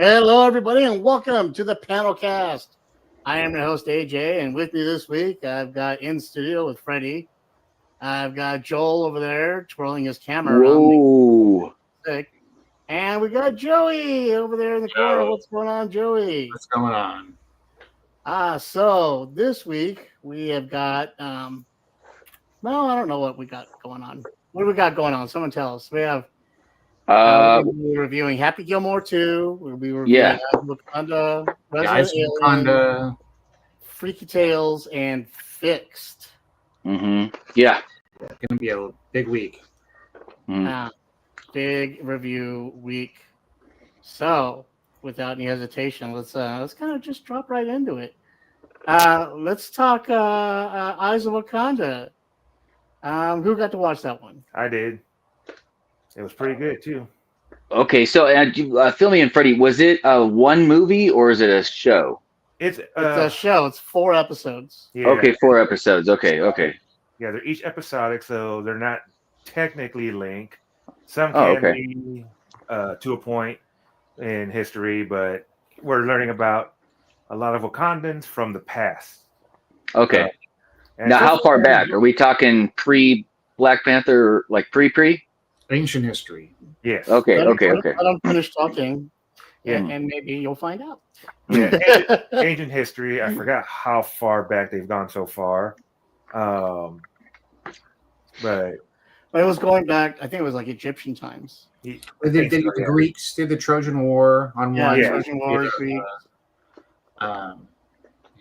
Hello, everybody, and welcome to the PanelCast. I am your host, AJ, and with me this week, I've got in studio with Freddie. I've got Joel over there twirling his camera around. And we got Joey over there in the corner. What's going on, Joey? What's going on? So this week, we have got, I don't know what we got going on. What do we got going on? Someone tell us. We have... we'll be reviewing Happy Gilmore 2. We'll be reviewing Eyes of Wakanda, Eyes of Wakanda, Freaky Tales, and Fixed. Mm-hmm. Yeah. It's going to be a big week. Big review week. So, without any hesitation, let's kind of just drop right into it. Let's talk Eyes of Wakanda. Who got to watch that one? I did. It was pretty good too. Okay, so fill me in, Freddie. Was it one movie or is it a show? It's a show. It's 4 episodes. Yeah. Okay, 4 episodes. Okay. Yeah, they're each episodic, so they're not technically linked. Some can be to a point in history, but we're learning about a lot of Wakandans from the past. Okay. Now, how far back? Are we talking pre-Black Panther or like pre-pre? Ancient history. Yes. Okay. Let them finish talking, and maybe you'll find out. Yeah, ancient history. I forgot how far back they've gone so far, but it was going back. I think it was like Egyptian times. They did the Greeks did the Trojan War on one. Yeah, Trojan War. Greeks. It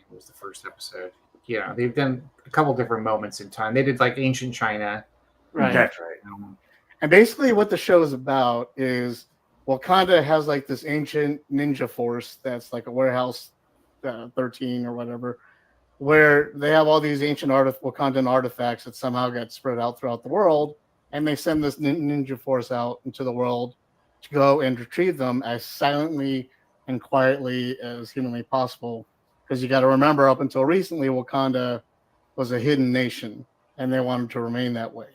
was the first episode. Yeah, they've done a couple different moments in time. They did like ancient China. Right. That's right. And basically what the show is about is Wakanda has like this ancient ninja force that's like a warehouse 13 or whatever, where they have all these ancient Wakandan artifacts that somehow get spread out throughout the world. And they send this ninja force out into the world to go and retrieve them as silently and quietly as humanly possible. Because you got to remember, up until recently, Wakanda was a hidden nation and they wanted to remain that way.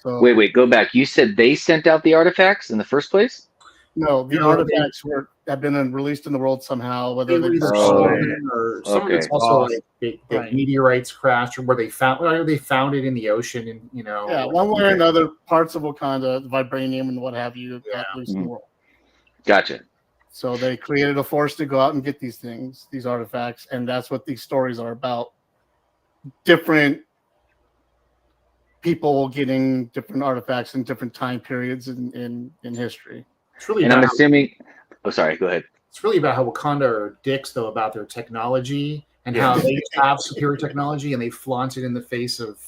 So, wait, go back. You said they sent out the artifacts in the first place? No, the artifacts have been released in the world somehow, whether they or some of it's also like meteorites crashed, or where they found it in the ocean, and one way or another, parts of Wakanda, vibranium and what have you, got loose in the world. Gotcha. So they created a force to go out and get these things, these artifacts, and that's what these stories are about. Different people getting different artifacts in different time periods in history. It's really I'm assuming. Oh, sorry. Go ahead. It's really about how Wakanda are dicks, though, about their technology and how they have superior technology and they flaunt it in the face of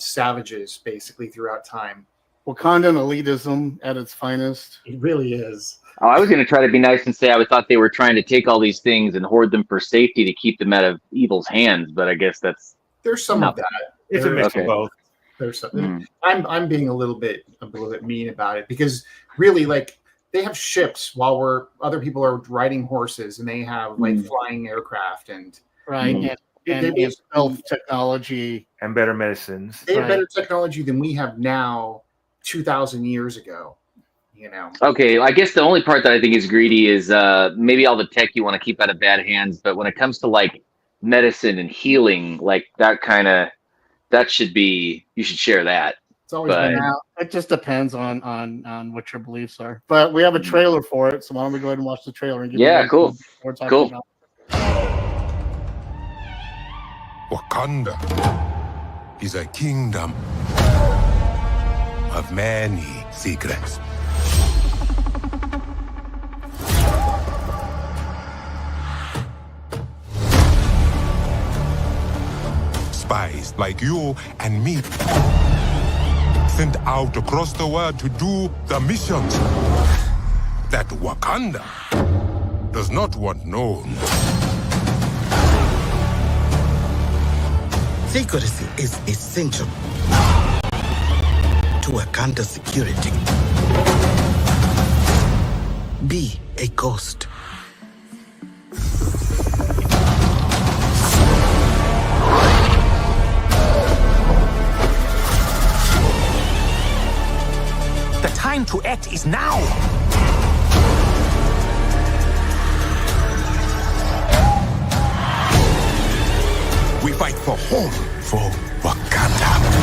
savages, basically throughout time. Wakandan elitism at its finest. It really is. Oh, I was going to try to be nice and say I thought they were trying to take all these things and hoard them for safety to keep them out of evil's hands, but I guess there's some of that. It's a mix of both. There's something. I'm being a little bit mean about it because really, like, they have ships while other people are riding horses, and they have like flying aircraft and and stealth technology and better medicines. They have better technology than we have now, 2,000 years ago. Okay, I guess the only part that I think is greedy is maybe all the tech you want to keep out of bad hands, but when it comes to like medicine and healing, like that should be, you should share that. It's always been out. It just depends on what your beliefs are. But we have a trailer for it, so why don't we go ahead and watch the trailer and give cool. We're talking about. Wakanda is a kingdom of many secrets. Spies like you and me sent out across the world to do the missions that Wakanda does not want known. Secrecy is essential to Wakanda's security. Be a ghost. The time to act is now. we fight for home, for Wakanda.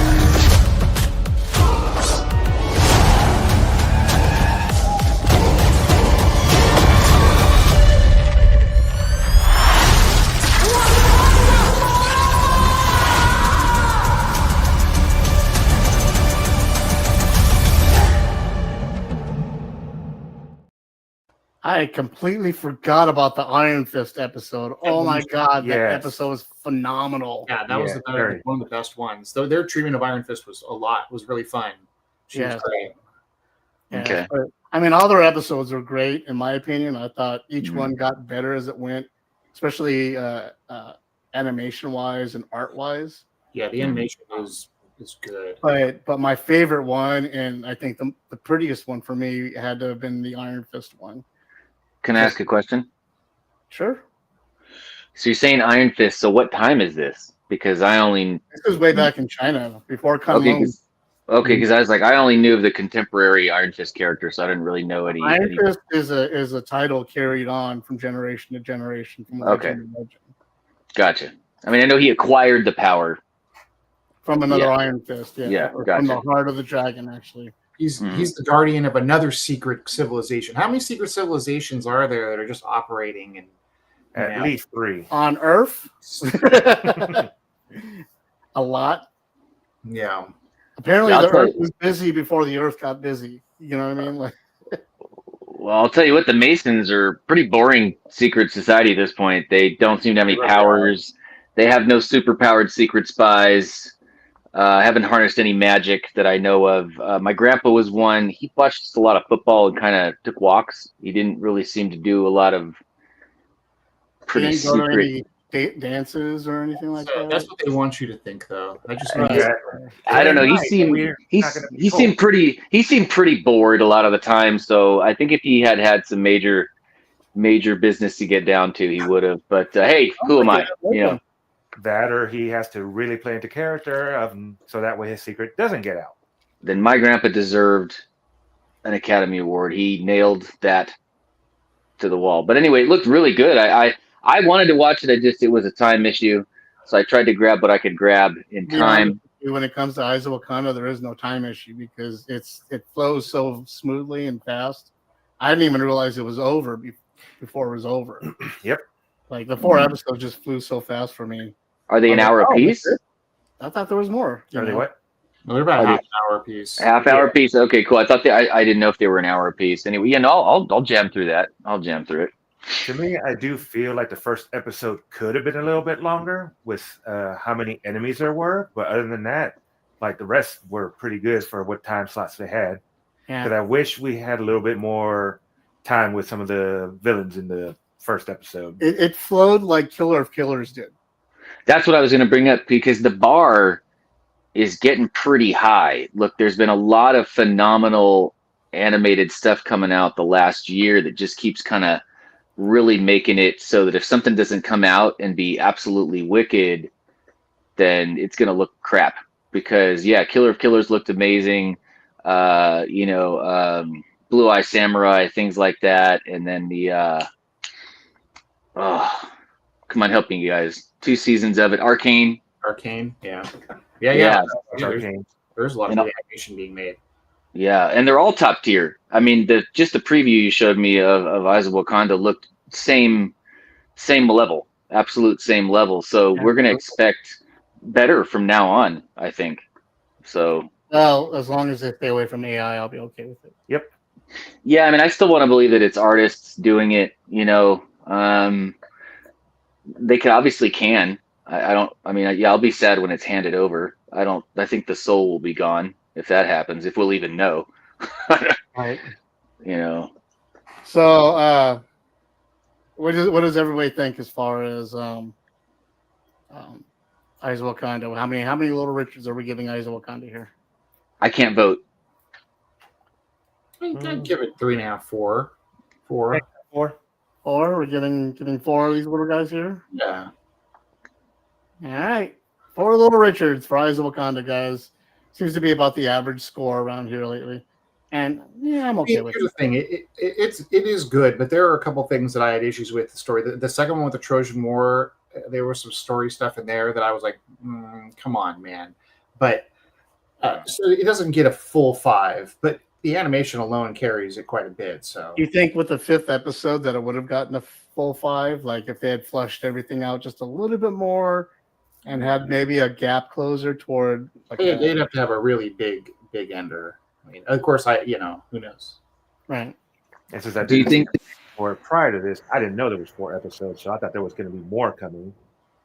I completely forgot about the Iron Fist episode. Oh my god, that episode was phenomenal. Yeah, that was one of the best ones. Though their treatment of Iron Fist was really fun. She was great. Yeah, okay. But, I mean, all their episodes were great, in my opinion. I thought each one got better as it went, especially animation-wise and art-wise. Yeah, the animation is good. But my favorite one, and I think the prettiest one for me, had to have been the Iron Fist one. Can I ask a question? Sure. So you're saying Iron Fist. So what time is this? Because this is way back in China before Kunlun. Okay, because I was like, I only knew of the contemporary Iron Fist character, so I didn't really know any. Iron Fist is a title carried on from generation to generation, from legend to legend. Gotcha. I mean, I know he acquired the power from another Iron Fist. Yeah, or gotcha. From the heart of the dragon, actually. He's the guardian of another secret civilization. How many secret civilizations are there that are just operating? And at least 3 on Earth. A lot. Yeah. Apparently, the Earth was busy before the Earth got busy. You know what I mean? Well, I'll tell you what, the Masons are pretty boring secret society at this point. They don't seem to have any powers. They have no super-powered secret spies. Haven't harnessed any magic that I know of. My grandpa was one. He watched a lot of football and kind of took walks. He didn't really seem to do a lot of pretty secret dances or anything like that. That's what they want you to think, though. I don't know. He seemed pretty bored a lot of the time. So I think if he had some major business to get down to, he would have. But hey, who am I? You know. That, or he has to really play into character, so that way his secret doesn't get out. Then my grandpa deserved an Academy Award. He nailed that to the wall. But anyway, it looked really good. I wanted to watch it. It was a time issue, so I tried to grab what I could grab in time. When it comes to Eyes of Wakanda, there is no time issue because it flows so smoothly and fast. I didn't even realize it was over before it was over. Yep. Like the 4 episodes just flew so fast for me. Are they an hour apiece? I thought there was more. Are they what? No, they're about half an hour apiece. Half hour apiece. Okay, cool. I thought I didn't know if they were an hour apiece. Anyway, I'll jam through that. I'll jam through it. To me, I do feel like the first episode could have been a little bit longer with how many enemies there were, but other than that, like the rest were pretty good for what time slots they had. But I wish we had a little bit more time with some of the villains in the first episode. It flowed like Killer of Killers did. That's what I was going to bring up because the bar is getting pretty high. Look, there's been a lot of phenomenal animated stuff coming out the last year that just keeps kind of really making it so that if something doesn't come out and be absolutely wicked, then it's going to look crap. Because Killer of Killers looked amazing. Blue Eye Samurai, things like that, and then the come on, help me, guys. 2 seasons of it. Arcane, yeah. There's a lot of good animation being made. Yeah, and they're all top tier. I mean, just the preview you showed me of Eyes of Wakanda looked same level, absolute same level. So we're gonna expect better from now on, I think. So well, as long as they stay away from AI, I'll be okay with it. Yep. Yeah, I mean, I still want to believe that it's artists doing it. They obviously can. I'll be sad when it's handed over. I think the soul will be gone if that happens, if we'll even know. Right. So what does everybody think as far as Eyes of Wakanda? How many Little Richards are we giving Eyes of Wakanda here? I can't vote. I'd give it 3.5, 4. 4. 4? We're giving 4 of these little guys here? Yeah. All right. 4 Little Richards for Eyes of Wakanda, guys. Seems to be about the average score around here lately. And I'm okay with it. Here's the thing. It is good, but there are a couple things that I had issues with the story. The second one with the Trojan War, there was some story stuff in there that I was like, come on, man. But so it doesn't get a full 5, but the animation alone carries it quite a bit. So Do you think with the 5th episode that it would have gotten a full 5? Like if they had flushed everything out just a little bit more and had maybe a gap closer toward like they'd have to have a really big ender. I mean, of course, who knows? Right. And since I Do you think? Or prior to this, I didn't know there was 4 episodes, so I thought there was going to be more coming.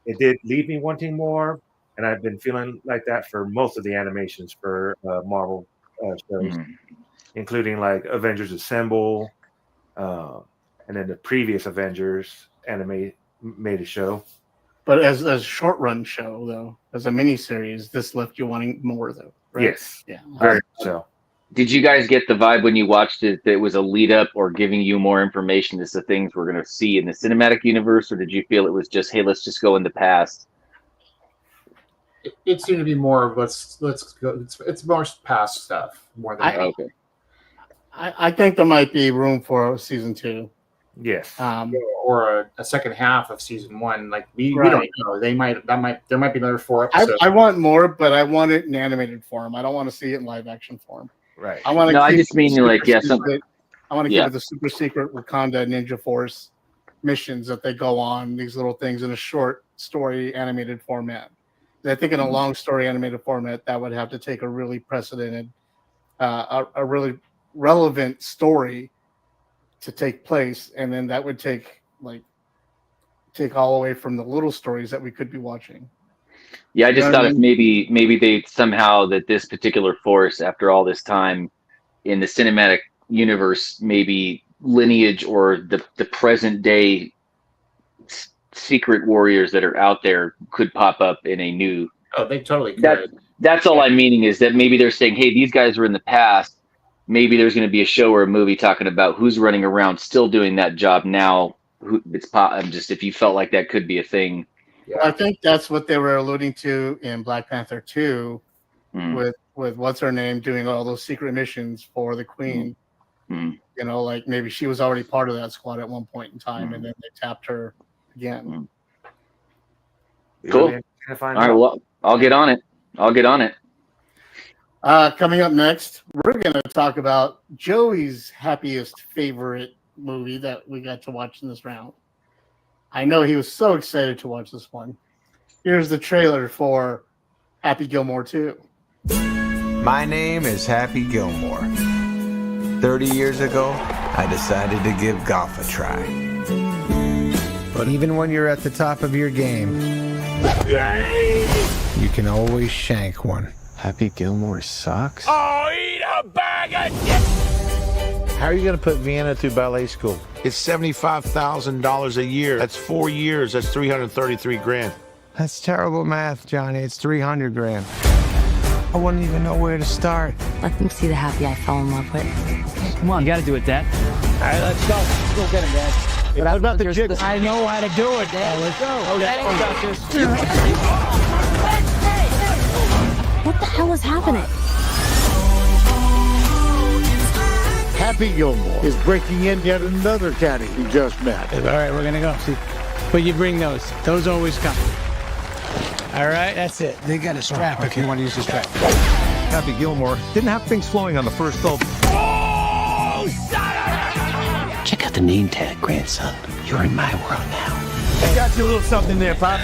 It did leave me wanting more, and I've been feeling like that for most of the animations for Marvel shows, including like Avengers Assemble, and then the previous Avengers made a show. But as a short run show, though, as a miniseries, this left you wanting more, though. Right? Yes. Yeah. Very so. Did you guys get the vibe when you watched it that it was a lead up or giving you more information as to things we're going to see in the cinematic universe, or did you feel it was just, hey, let's just go in the past? It seemed to be more of let's go. It's more past stuff more than Okay. I think there might be room for season 2. Yes. Or a second half of season 1. Like we Right. don't know. There might be another 4 episodes. I want more, but I want it in animated form. I don't want to see it in live action form. Right. I want to. No, I just mean like I want to give it the super secret Wakanda Ninja Force missions that they go on, these little things in a short story animated format. And I think in a long story animated format, that would have to take a really precedented, a really relevant story to take place, and then that would take all away from the little stories that we could be watching. Yeah, I just thought if maybe they somehow that this particular force, after all this time in the cinematic universe, maybe lineage or the present day secret warriors that are out there could pop up in a new. Oh, they totally could. That's all I'm meaning is that maybe they're saying, hey, these guys were in the past. Maybe there's going to be a show or a movie talking about who's running around still doing that job now. Just if you felt like that could be a thing. Yeah. I think that's what they were alluding to in Black Panther 2 with what's her name doing all those secret missions for the Queen. You know, like maybe she was already part of that squad at one point in time, and then they tapped her again. Cool. All right, well, I'll get on it. Coming up next, we're going to talk about Joey's happiest favorite movie that we got to watch in this round. I know he was so excited to watch this one. Here's the trailer for Happy Gilmore 2. My name is Happy Gilmore. 30 years ago, I decided to give golf a try. But even when you're at the top of your game, you can always shank one. Happy Gilmore sucks? Oh, eat a bag of dicks! How are you going to put Vienna through ballet school? It's $75,000 a year. That's 4 years. That's 333 grand. That's terrible math, Johnny. It's 300 grand. I wouldn't even know where to start. Let them see the happy I fell in love with. Come on, you gotta do it, Dad. All right, let's go. Let's go get him, Dad. But how about the jigs? I know how to do it, Dad. Let's go. What the hell is happening? Happy Gilmore is breaking in yet another caddy he just met. All right, we're gonna go. See, but you bring those. Those always come. All right, that's it. They got a strap if you want to use the strap. Happy Gilmore didn't have things flowing on the first gulp. Oh, Check out the name tag, grandson. You're in my world now. I got you a little something there, Pop.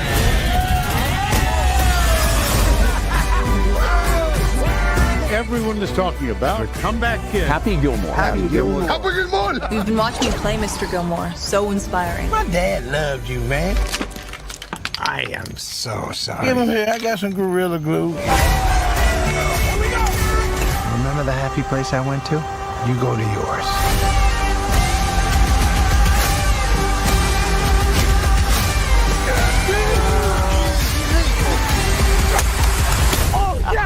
Everyone is talking about a comeback kid. Happy Gilmore. Happy Gilmore. Happy Gilmore. We've been watching you play, Mr. Gilmore. So inspiring. My dad loved you, man. I am so sorry. Give him here. I got some Gorilla Glue. Remember the happy place I went to? You go to yours.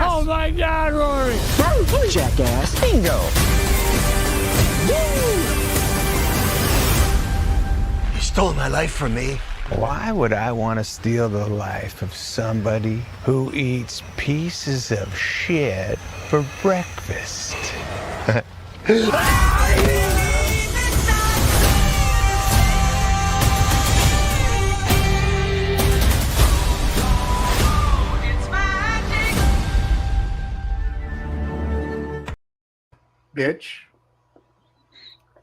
Oh my God, Rory! Jackass. Bingo. You stole my life from me. Why would I want to steal the life of somebody who eats pieces of shit for breakfast? Bitch.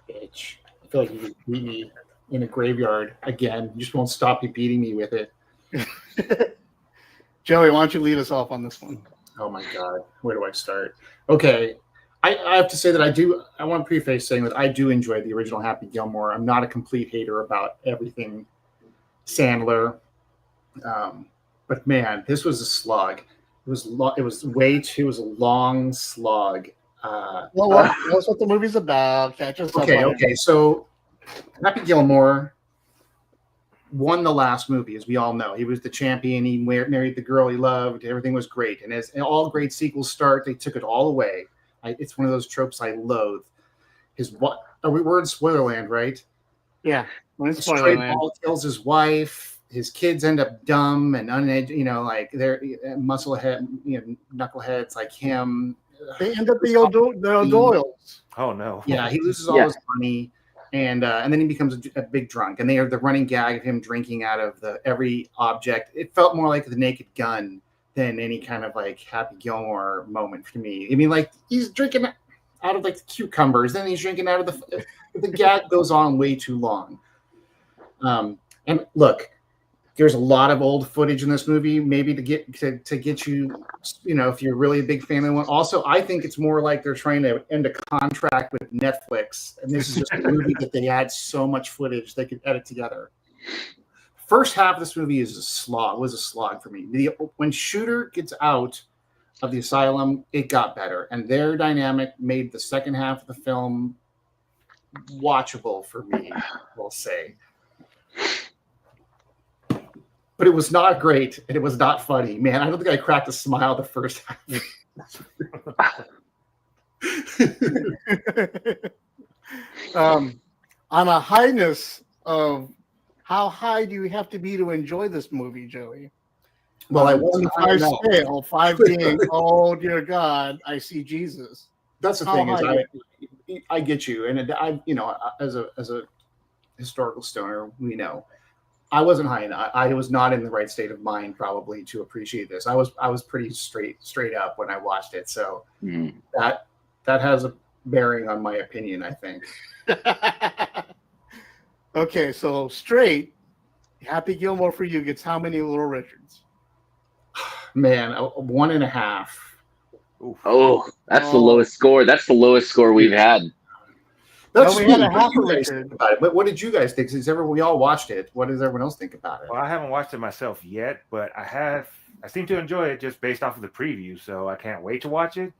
Bitch. I feel like you just beat me in a graveyard again. You just won't stop you beating me with it. Joey, why don't you lead us off on this one? Oh my God. Where do I start? Okay. I have to say that I want to preface saying that I do enjoy the original Happy Gilmore. I'm not a complete hater about everything Sandler. But man, this was a slog. It was a long slog. Well, that's what the movie's about. Okay. So Happy Gilmore won the last movie, as we all know. He was the champion. He married the girl he loved. Everything was great. And as all great sequels start, they took it all away. It's one of those tropes I loathe. We're in Spoilerland, right? Yeah, we're in Spoilerland. Paul kills his wife. His kids end up dumb and uneducated, like they're musclehead, knuckleheads like him. They end up being Doyles. Oh no! Yeah, he loses all his money, and then he becomes a big drunk. And they are the running gag of him drinking out of every object. It felt more like The Naked Gun than any kind of like Happy Gilmore moment for me. I mean, like he's drinking out of like the cucumbers, then he's drinking out of the gag goes on way too long. And look. There's a lot of old footage in this movie, maybe to get you, if you're really a big fan of one. Also, I think it's more like they're trying to end a contract with Netflix, and this is just a movie that they had so much footage they could edit together. First half of this movie was a slog for me. When Shooter gets out of the asylum, it got better, and their dynamic made the second half of the film watchable for me, we'll say. But it was not great, and it was not funny. Man, I don't think I cracked a smile the first time. On a highness of how high do you have to be to enjoy this movie, Joey? Well, I wasn't on 5 scale, 5 being, oh dear God, I see Jesus. That's the thing is, I get you, and as a historical stoner, we know. I wasn't high enough. I was not in the right state of mind probably to appreciate this. I was pretty straight up when I watched it. So that has a bearing on my opinion, I think. Okay, so straight, Happy Gilmore for you gets how many Little Richards? Man, 1.5. Oh, that's the lowest score. That's the lowest score we've had. That's we had a half a Richard. But what did you guys think? Since we all watched it, what does everyone else think about it? Well, I haven't watched it myself yet, but I seem to enjoy it just based off of the preview, so I can't wait to watch it.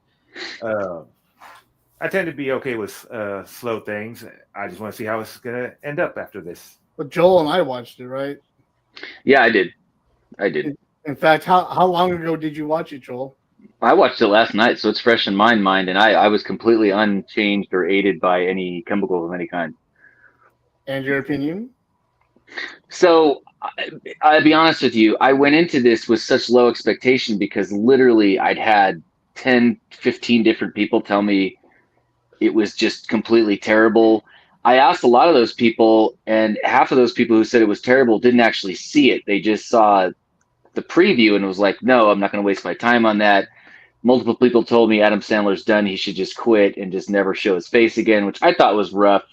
I tend to be okay with slow things. I just want to see how it's going to end up after this. But Joel and I watched it, right? Yeah, I did. In fact, how long ago did you watch it, Joel? I watched it last night, so it's fresh in my mind, and I was completely unchanged or aided by any chemicals of any kind. And your opinion? So, I'll be honest with you. I went into this with such low expectation because literally I'd had 10, 15 different people tell me it was just completely terrible. I asked a lot of those people, and half of those people who said it was terrible didn't actually see it. They just saw the preview and was like, no, I'm not going to waste my time on that. Multiple people told me Adam Sandler's done. He should just quit and just never show his face again, which I thought was rough.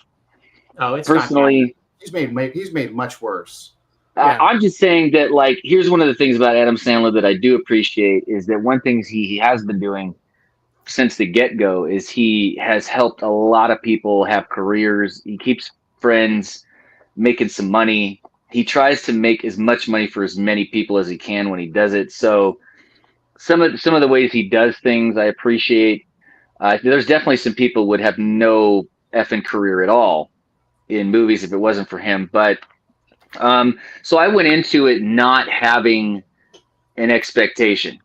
Oh, it's personally, he's made much worse. I'm just saying that, like, here's one of the things about Adam Sandler that I do appreciate is that one thing he has been doing since the get-go is he has helped a lot of people have careers. He keeps friends, making some money. He tries to make as much money for as many people as he can when he does it. So some of the ways he does things, I appreciate. There's definitely some people would have no effing career at all in movies if it wasn't for him. But so I went into it not having an expectation.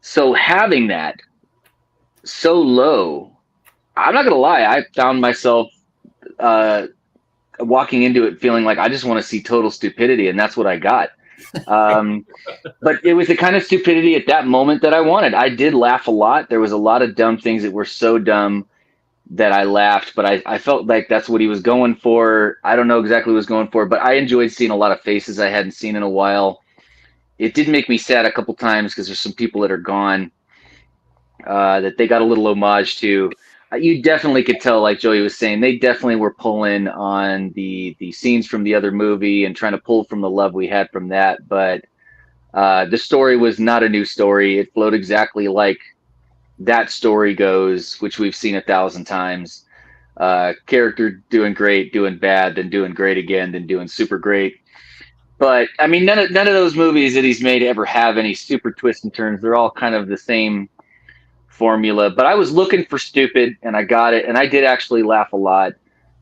So having that so low, I'm not going to lie, I found myself walking into it feeling like I just want to see total stupidity, and that's what I got. But it was the kind of stupidity at that moment that I wanted. I did laugh a lot. There was a lot of dumb things that were so dumb that I laughed, but I felt like that's what he was going for. I don't know exactly what he was going for, but I enjoyed seeing a lot of faces I hadn't seen in a while. It did make me sad a couple times because there's some people that are gone that they got a little homage to. You definitely could tell, like Joey was saying, they definitely were pulling on the scenes from the other movie and trying to pull from the love we had from that. But the story was not a new story. It flowed exactly like that story goes, which we've seen 1,000 times. Character doing great, doing bad, then doing great again, then doing super great. But I mean, none of those movies that he's made ever have any super twists and turns. They're all kind of the same formula. But I was looking for stupid, and I got it, and I did actually laugh a lot.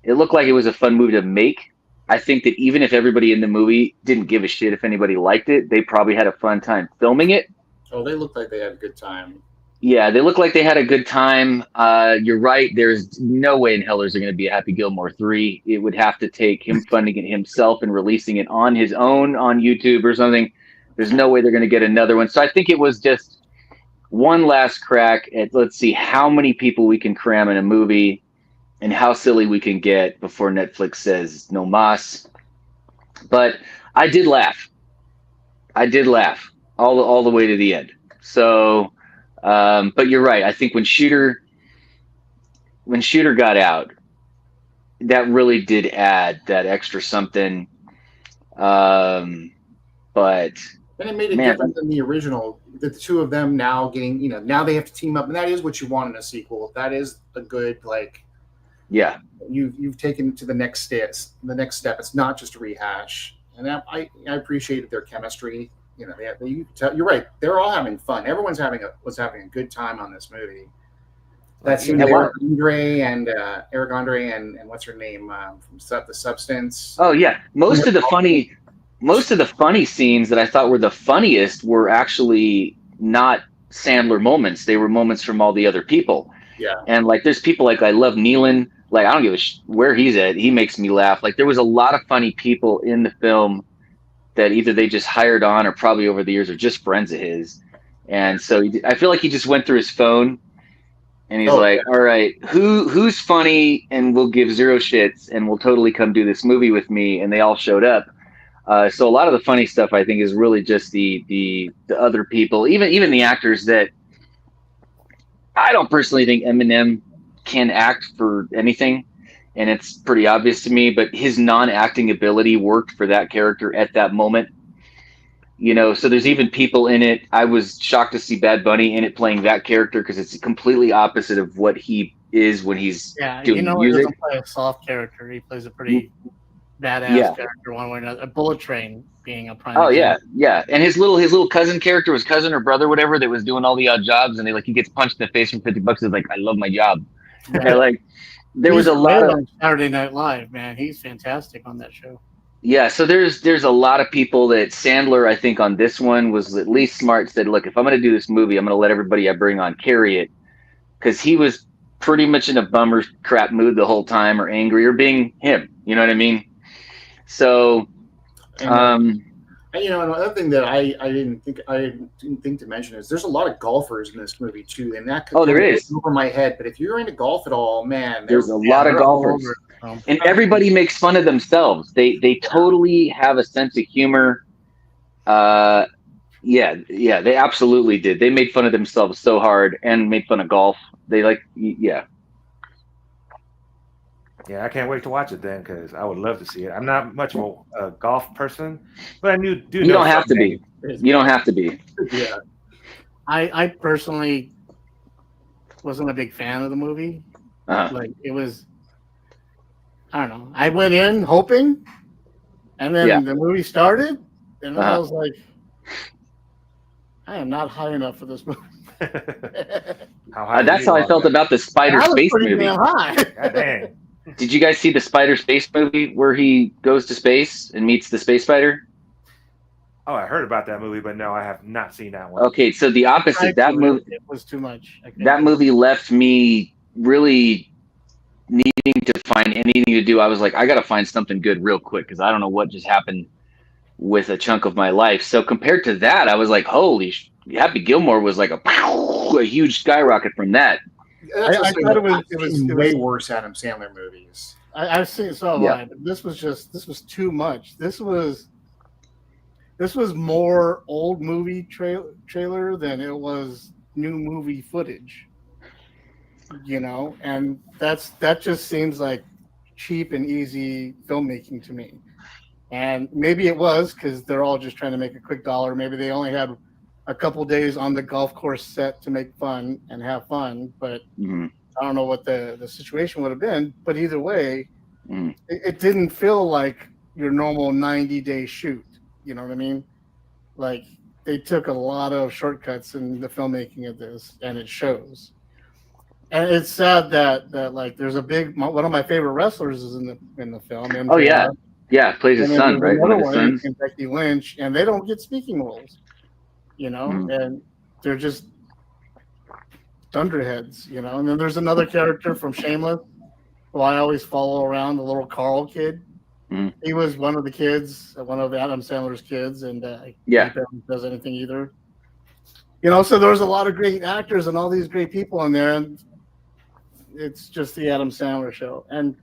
It looked like it was a fun movie to make. I think that even if everybody in the movie didn't give a shit if anybody liked it, they probably had a fun time filming it. Oh, they looked like they had a good time. Yeah, they look like they had a good time. You're right. There's no way in hell there's going to be a Happy Gilmore 3. It would have to take him funding it himself and releasing it on his own on YouTube or something. There's no way they're going to get another one. So I think it was just one last crack at, let's see how many people we can cram in a movie and how silly we can get before Netflix says no mas. But I did laugh. All the way to the end. So... but you're right. I think when Shooter got out, that really did add that extra something. But and it made it different than the original. The two of them now getting, now they have to team up, and that is what you want in a sequel. That is a good yeah. You've taken it to the next step. It's not just a rehash, and I appreciated their chemistry. You're right. They're all having fun. Everyone's was having a good time on this movie. That scene with Eric Andre and what's her name from The Substance. Oh yeah, most of the funny scenes that I thought were the funniest were actually not Sandler moments. They were moments from all the other people. Yeah. And there's people I love Nealon. I don't give a where he's at. He makes me laugh. There was a lot of funny people in the film that either they just hired on or probably over the years are just friends of his. And so I feel like he just went through his phone and he's all right, who's funny and will give zero shits and will totally come do this movie with me. And they all showed up. So a lot of the funny stuff I think is really just the other people, even the actors that I don't personally think Eminem can act for anything. And it's pretty obvious to me, but his non-acting ability worked for that character at that moment. So there's even people in it. I was shocked to see Bad Bunny in it playing that character because it's completely opposite of what he is when he's doing music. He doesn't play a soft character. He plays a pretty badass character one way or another. A Bullet Train being a prime. Oh example. Yeah. And his little cousin character was cousin or brother, whatever, that was doing all the odd jobs, and he gets punched in the face for $50. He's like, I love my job. Yeah. There was a lot of Saturday Night Live, man. He's fantastic on that show. Yeah, so there's a lot of people that Sandler, I think, on this one was at least smart. Said, look, if I'm going to do this movie, I'm going to let everybody I bring on carry it, because he was pretty much in a bummer crap mood the whole time, or angry, or being him. You know what I mean? So, another thing that I didn't think to mention is there's a lot of golfers in this movie too, and that there is over my head. But if you're into golf at all, man, there's a lot of golfers, and everybody makes fun of themselves. They totally have a sense of humor. Yeah, they absolutely did. They made fun of themselves so hard and made fun of golf. Yeah, I can't wait to watch it then because I would love to see it. I'm not much of a golf person, but I do. You don't have to be. You don't have to be. Yeah. I personally wasn't a big fan of the movie. It was, I don't know. I went in hoping, and then the movie started, and I was like, I am not high enough for this movie. That's how I felt about the Spider Space movie. God dang. Did you guys see the Spider Space movie where he goes to space and meets the space spider? Oh, I heard about that movie, but no, I have not seen that one. Okay, so the opposite. That movie, it was too much. That movie left me really needing to find anything to do. I was like, I got to find something good real quick because I don't know what just happened with a chunk of my life. So compared to that, I was like, holy, Happy Gilmore was like a huge skyrocket from that. I thought it was way worse Adam Sandler movies. I've seen so but this was too much. This was more old movie trailer than it was new movie footage. you know, and that just seems like cheap and easy filmmaking to me. And maybe it was because they're all just trying to make a quick dollar. Maybe they only had a couple days on the golf course set to make fun and have fun, but I don't know what the situation would have been. But either way, it didn't feel like your normal 90-day shoot. You know what I mean? Like, they took a lot of shortcuts in the filmmaking of this, and it shows. And it's sad that like there's one of my favorite wrestlers is in the film. MJF. Oh yeah, plays his son, right? One of his sons, and Becky Lynch, and they don't get speaking roles, you know, and they're just thunderheads, you know. And then there's another character from Shameless who I always follow around, the little Carl kid. He was one of the kids, one of Adam Sandler's kids, and he does anything either. You know, so there's a lot of great actors and all these great people in there, and it's just the Adam Sandler show. And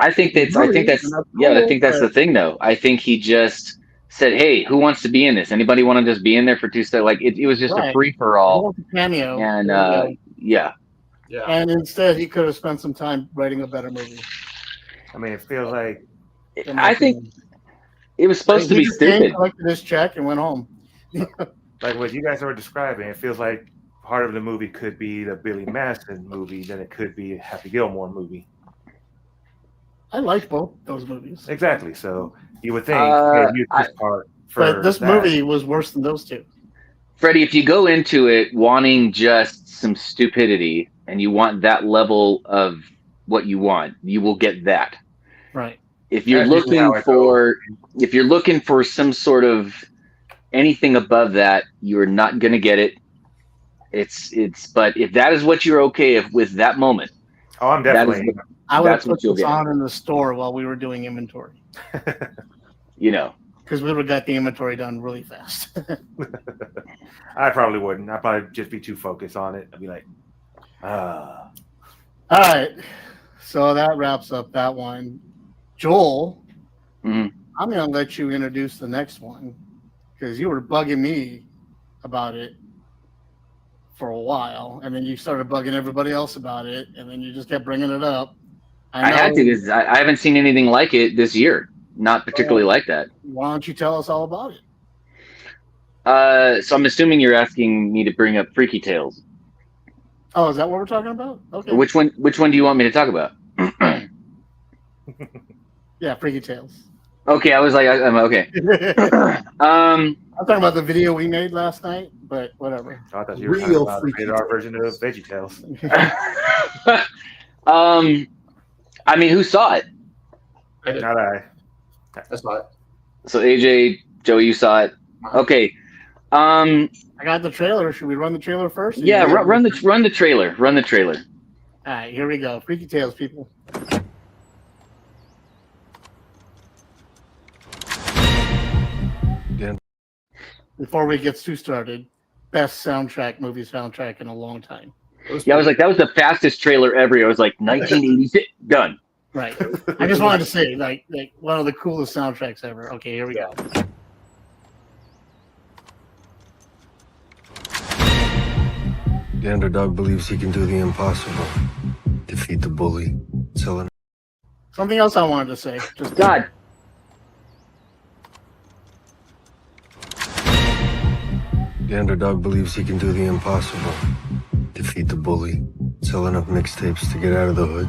I think that's the thing, though. I think he just said, "Hey, who wants to be in this? Anybody want to just be in there for 2 seconds?" Like it was just a free for all cameo. And and instead he could have spent some time writing a better movie. I mean, it feels like I think it was supposed to be stupid. Collected his check and went home. Like what you guys were describing, it feels like part of the movie could be the Billy Madison movie, then it could be a Happy Gilmore movie. I like both those movies. Exactly. So you would think this part but this movie was worse than those two. Freddie, if you go into it wanting just some stupidity and you want that level of what you want, you will get that. Right. If you're looking for some sort of anything above that, you're not going to get it. But if that is what you're okay with that moment. Oh, I'm definitely. I would have put this on in the store while we were doing inventory. You know. Because we would have got the inventory done really fast. I probably wouldn't. I'd probably just be too focused on it. I'd be like, All right. So that wraps up that one. Joel, I'm going to let you introduce the next one because you were bugging me about it for a while, and then you started bugging everybody else about it, and then you just kept bringing it up. I had to because I haven't seen anything like it this year. Not particularly like that. Why don't you tell us all about it? So I'm assuming you're asking me to bring up Freaky Tales. Oh, is that what we're talking about? Okay. Which one do you want me to talk about? Yeah, Freaky Tales. Okay, I was like, I'm okay. I'm talking about the video we made last night, but whatever. I thought you were talking about the radar version of Veggie Tales. I mean, who saw it? Not I. I saw it. So AJ, Joey, you saw it. Okay. I got the trailer. Should we run the trailer first? Yeah, run the trailer. Run the trailer. All right, here we go. Freaky Tales, people. Before we get too started, best movie soundtrack in a long time. Yeah, I was like, that was the fastest trailer ever. I was like, 1986, done. Right. I just wanted to say, like one of the coolest soundtracks ever. Okay, here we go. The underdog believes he can do the impossible. Defeat the bully. Something else I wanted to say. Just God. The underdog believes he can do the impossible. Defeat the bully. Sell enough mixtapes to get out of the hood.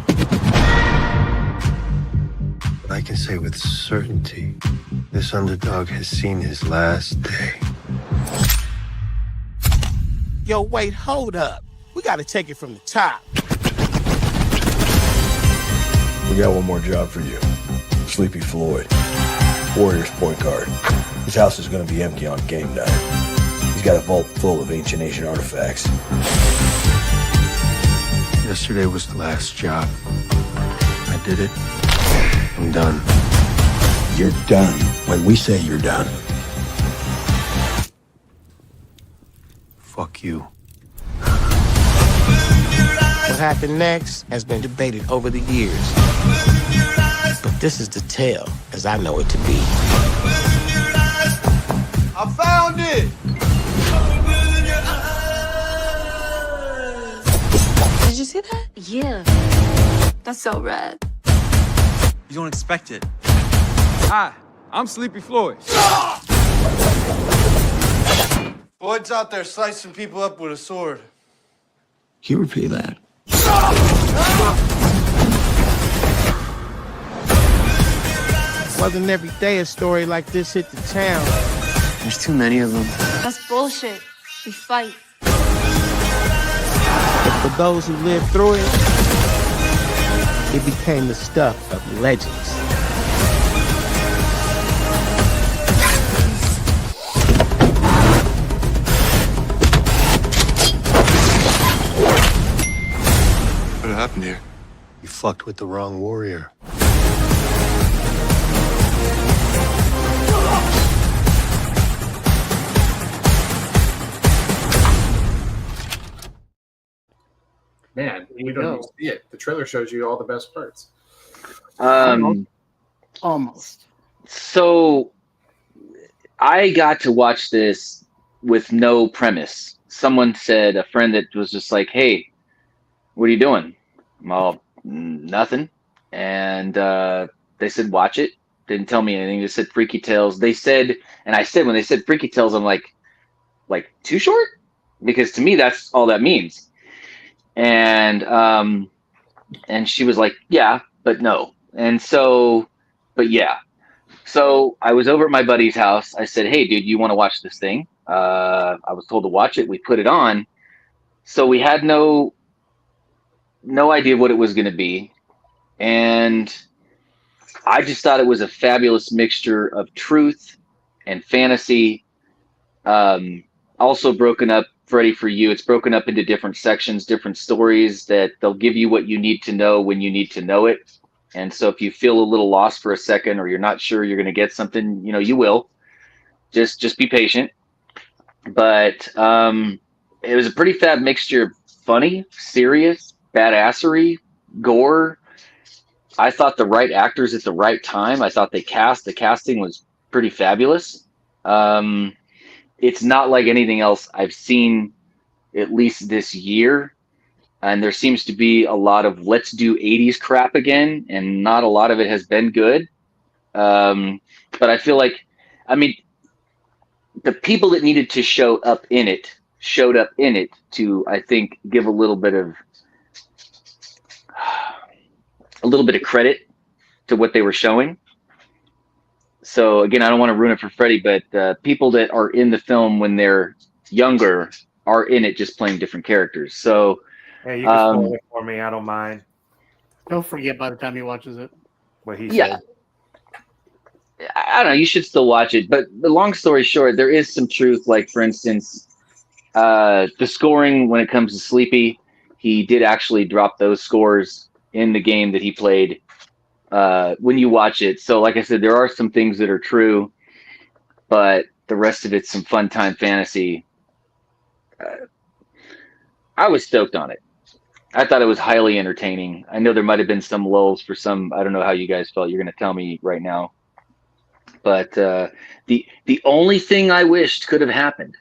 But I can say with certainty, this underdog has seen his last day. Yo, wait, hold up. We gotta take it from the top. We got one more job for you. Sleepy Floyd, Warriors point guard. His house is gonna be empty on game night. He's got a vault full of ancient Asian artifacts. Yesterday was the last job. I did it. I'm done. You're done when we say you're done. Fuck you. What happened next has been debated over the years. But this is the tale as I know it to be. I found it! Did you see do that? Yeah. That's so rad. You don't expect it. Hi, I'm Sleepy Floyd. Floyd's out there slicing people up with a sword. Can you repeat that? Wasn't every day a story like this hit the town. There's too many of them. That's bullshit. We fight. But for those who lived through it, it became the stuff of legends. What happened here? You fucked with the wrong warrior. Man, we don't even see it. The trailer shows you all the best parts. Almost. So I got to watch this with no premise. Someone said, a friend that was just like, hey, what are you doing? Well, nothing. And they said, watch it. Didn't tell me anything. They said Freaky Tales. They said, and I said, when they said Freaky Tales, I'm like too short? Because to me, that's all that means. And she was like, yeah, but no. And so, but yeah. So I was over at my buddy's house. I said, hey, dude, you want to watch this thing? I was told to watch it. We put it on. So we had no idea what it was going to be. And I just thought it was a fabulous mixture of truth and fantasy. Also broken up, Freddie, for you, it's broken up into different sections, different stories that they'll give you what you need to know when you need to know it. And so if you feel a little lost for a second, or you're not sure you're going to get something, you will. Just be patient. But it was a pretty fab mixture of funny, serious, badassery, gore. I thought the right actors at the right time. I thought the casting was pretty fabulous. It's not like anything else I've seen, at least this year. And there seems to be a lot of let's do 80s crap again, and not a lot of it has been good. But I feel like, the people that needed to show up in it showed up in it to, I think, give a little bit of credit to what they were showing. So again, I don't want to ruin it for Freddie, but people that are in the film when they're younger are in it just playing different characters. So hey, you can spoil it for me. I don't mind. Don't forget by the time he watches it. What he said. I don't know. You should still watch it. But the long story short, there is some truth. Like, for instance, the scoring when it comes to Sleepy, he did actually drop those scores in the game that he played. When you watch it. So like I said, there are some things that are true, but the rest of it's some fun time fantasy. I was stoked on it. I thought it was highly entertaining. I know there might have been some lulls for some. I don't know how you guys felt. You're going to tell me right now. But the only thing I wished could have happened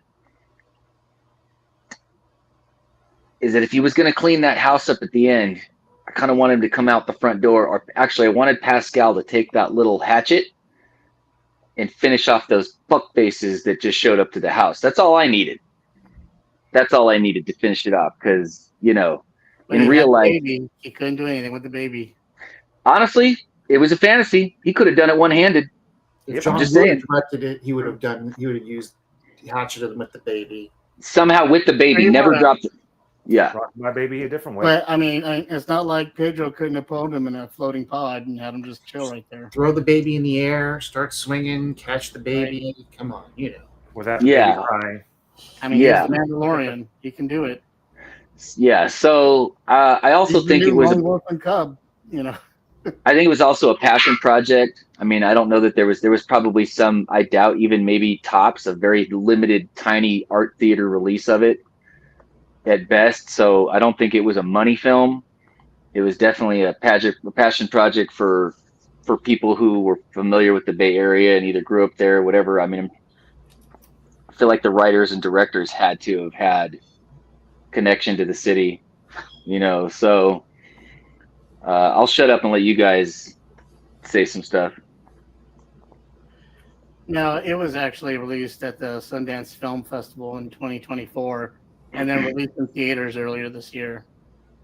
is that if he was going to clean that house up at the end, I kind of wanted him to come out the front door, or actually I wanted Pascal to take that little hatchet and finish off those fuck faces that just showed up to the house. That's all I needed. That's all I needed to finish it off, because, in real life, baby, he couldn't do anything with the baby. Honestly, it was a fantasy. He could have done it one-handed. If John just Wood saying. directed it, he would have used hatcheted with the baby. Somehow with the baby, never dropped it. Yeah. Rock my baby a different way. But it's not like Pedro couldn't have pulled him in a floating pod and had him just chill right there. Throw the baby in the air, start swinging, catch the baby. Right. Come on, Without the baby crying. He's the Mandalorian. He can do it. Yeah. So I also think it was Wolf and Cub. I think it was also a passion project. I don't know that there was probably some. I doubt even maybe tops a very limited, tiny art theater release of it at best. So I don't think it was a money film. It was definitely a passion project for people who were familiar with the Bay Area and either grew up there or whatever. I feel like the writers and directors had to have had connection to the city. you know. So I'll shut up and let you guys say some stuff. No, it was actually released at the Sundance Film Festival in 2024, and then released in theaters earlier this year.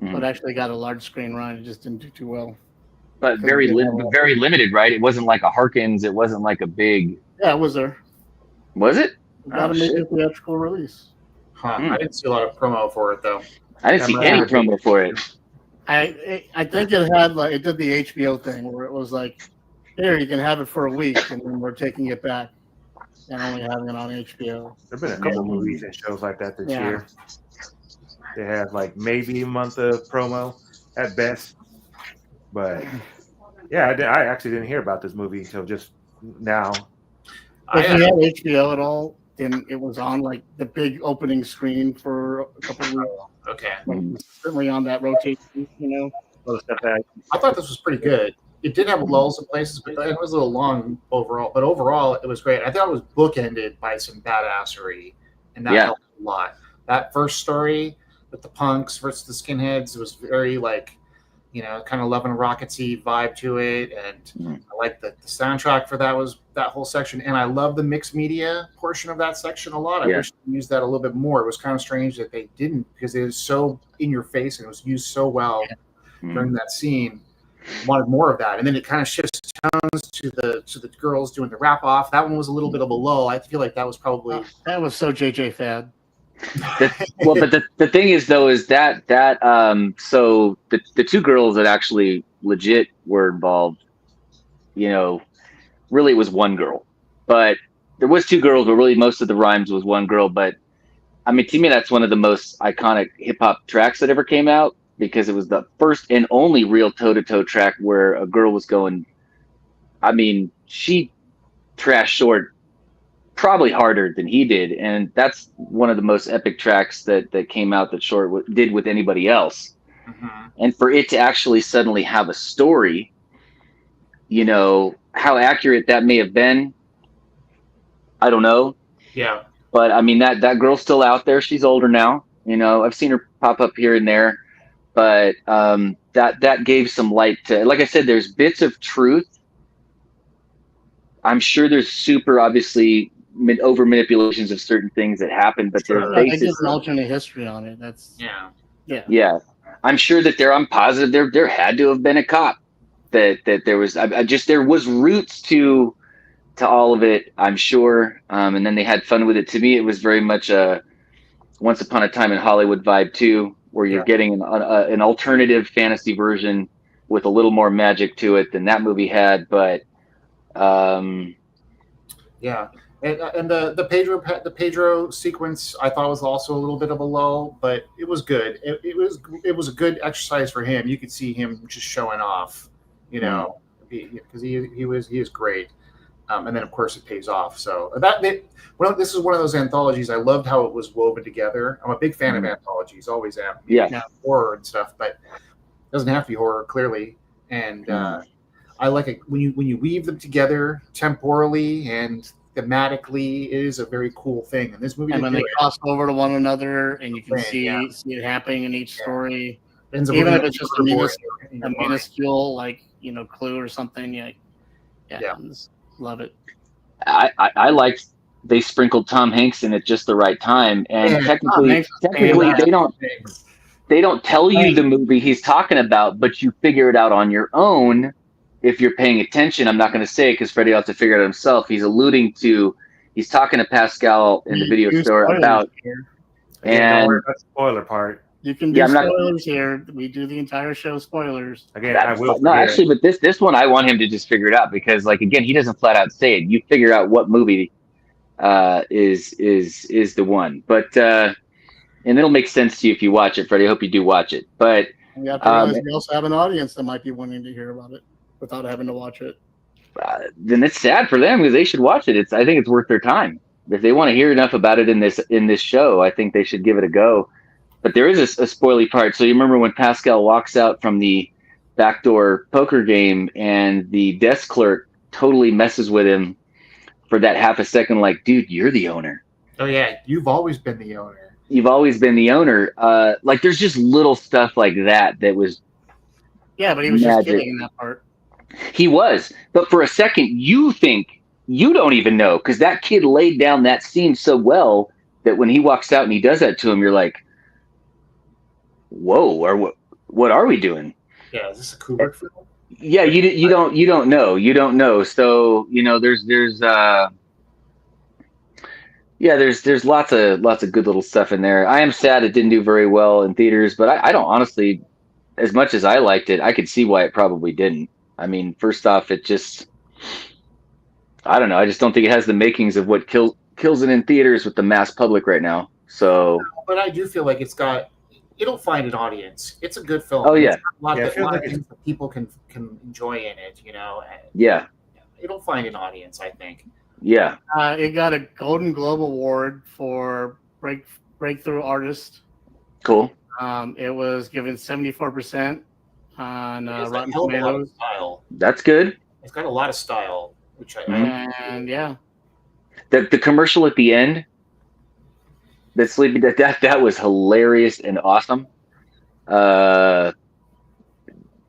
So it actually got a large screen run. It just didn't do too well. But very limited, right? It wasn't like a Harkins. It wasn't like a big. Yeah, it was there. Was it? Got a major theatrical release. Huh. I didn't see a lot of promo for it though. I didn't see any promo for it. I think it had like it did the HBO thing where it was like, here you can have it for a week, and then we're taking it back and only having it on HBO. There've been a couple movies and shows like that this year. They have like maybe a month of promo at best, but yeah, I actually didn't hear about this movie until just now. If you had HBO at all, then it was on like the big opening screen for a couple of weeks. Okay. Certainly on that rotation, you know. I thought this was pretty good. It did have lulls in places, but it was a little long overall. But overall, it was great. I thought it was bookended by some badassery, and that helped a lot. That first story with the punks versus the skinheads was very like, you know, kind of Love and Rocketsy vibe to it, and I like the soundtrack for that whole section, and I love the mixed media portion of that section a lot. I wish they used that a little bit more. It was kind of strange that they didn't, because it was so in your face and it was used so well during that scene. Wanted more of that, and then it kind of shifts tones to the girls doing the wrap off. That one was a little bit of a lull. I feel like that was probably that was so JJ Fad. Well, but the thing is though is that so the two girls that actually legit were involved, you know, really it was one girl, but there was two girls, but really most of the rhymes was one girl. But I mean, to me, that's one of the most iconic hip hop tracks that ever came out, because it was the first and only real toe-to-toe track where a girl was going. I mean, she trashed Short probably harder than he did, and that's one of the most epic tracks that came out that Short did with anybody else. And for it to actually suddenly have a story, you know, how accurate that may have been, I don't know. Yeah. But I mean, that girl's still out there. She's older now. You know, I've seen her pop up here and there. But that gave some light to, like I said, there's bits of truth. I'm sure there's super obviously over manipulations of certain things that happen, but there's basis. An alternate history on it. That's yeah. I'm sure that I'm positive there had to have been a cop. That there was there was roots to all of it. I'm sure, and then they had fun with it. To me, it was very much a Once Upon a Time in Hollywood vibe too, where you're getting an alternative fantasy version with a little more magic to it than that movie had. But and the Pedro sequence I thought was also a little bit of a lull, but it was good. It was a good exercise for him. You could see him just showing off, you know, because he is great. And then of course it pays off. So this is one of those anthologies. I loved how it was woven together. I'm a big fan of anthologies, always am. Horror and stuff, but it doesn't have to be horror clearly. And I like it when you weave them together temporally and thematically. It is a very cool thing. And this movie, and when they cross over to one another, and you can see it happening in each story, even if it's just a minuscule, like, you know, clue or something. Love it. I liked they sprinkled Tom Hanks in at just the right time, and technically they don't tell you the movie he's talking about, but you figure it out on your own if you're paying attention. I'm not going to say it because Freddie will have to figure it out himself. He's talking to Pascal in the video store about, and don't worry about the spoiler part. You can do spoilers here. We do the entire show spoilers. Again, I will. No, actually, but this one I want him to just figure it out, because, like, again, he doesn't flat out say it. You figure out what movie is the one, but and it'll make sense to you if you watch it, Freddie. I hope you do watch it. But we also have an audience that might be wanting to hear about it without having to watch it. Then it's sad for them, because they should watch it. I think it's worth their time. If they want to hear enough about it in this show, I think they should give it a go. But there is a spoily part. So you remember when Pascal walks out from the backdoor poker game and the desk clerk totally messes with him for that half a second, like, dude, you're the owner. Oh, yeah, you've always been the owner. You've always been the owner. Like there's just little stuff like that was Yeah, but he was just kidding in that part. He was, but for a second you think you don't even know because that kid laid down that scene so well that when he walks out and he does that to him, you're like, whoa, or what are we doing? Yeah, is this a Kubrick film? Yeah, you don't know. So there's lots of good little stuff in there. I am sad it didn't do very well in theaters, but I don't honestly, as much as I liked it, I could see why it probably didn't. I mean, first off, it just, I don't know. I just don't think it has the makings of what kills it in theaters with the mass public right now. So, but I do feel like it'll find an audience. It's a good film. Oh yeah, a lot of things that people can enjoy in it. Yeah, it'll find an audience. I think. Yeah. It got a Golden Globe Award for breakthrough artist. Cool. It was given 74% on Rotten Tomatoes. Tomatoes. That's good. It's got a lot of style, which and yeah. The commercial at the end. That sleepy that was hilarious and awesome. Yeah,